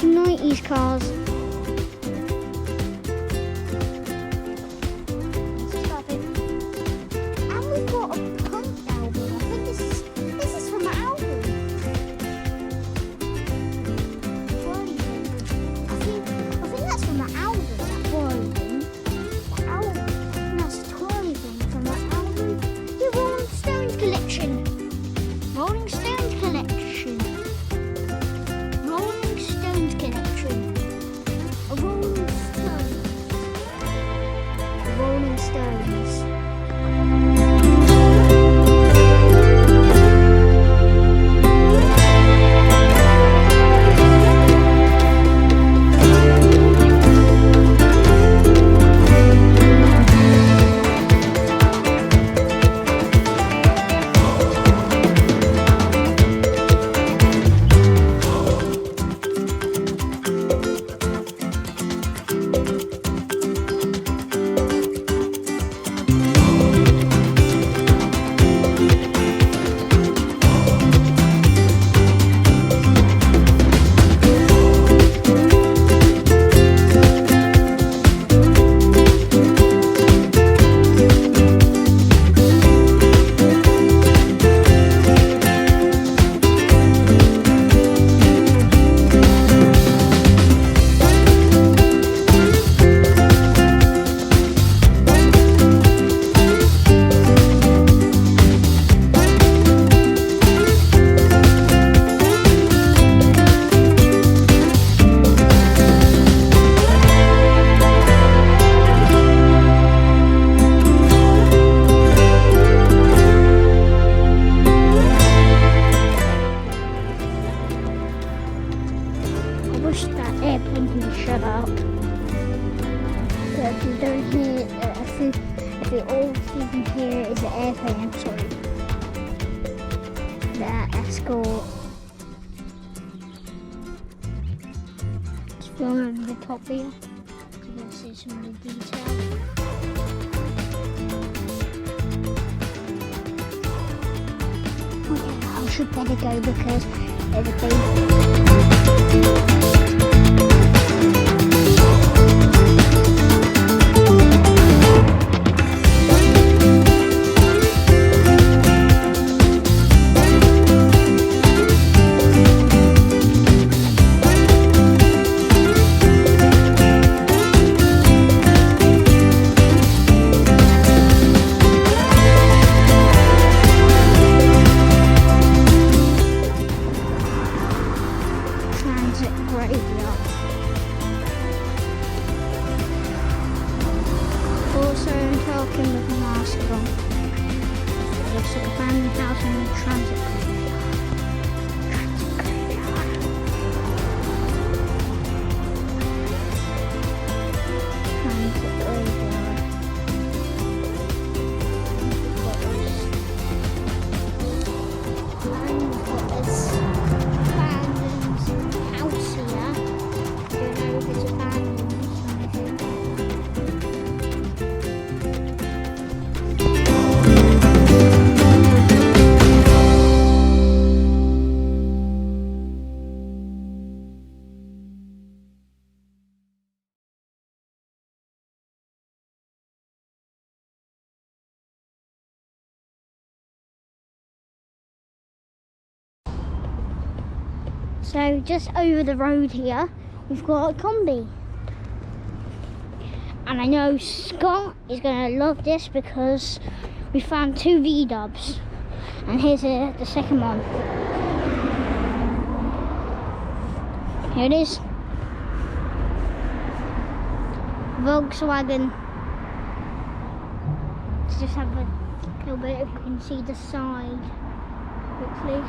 90s cars. And we've got a punk album. I think this is from the album. I think that's from the album, that Broken. The album. And that's a Twirly thing from that album. The Rolling Stones collection. Rolling Stones collection. Rolling Stones collection. A Rolling Stones. Rolling Stones. That airplane can shut up. But if you don't hear, if you all you can hear is the airplane, I'm sorry. The Escort. It's filming over the top here. You can see some of the details. Okay, I should better go because there's a big. Also talking with a mask on. It's a abandoned house in the transit graveyard. Transit graveyard. Transit graveyard. And we've got this abandoned house here. I don't know if it's abandoned or anything. So just over the road here, we've got a combi. And I know Scott is going to love this because we found 2 V-dubs. And here's the second one. Here it is. Volkswagen. Let's just have a little bit if you can see the side quickly.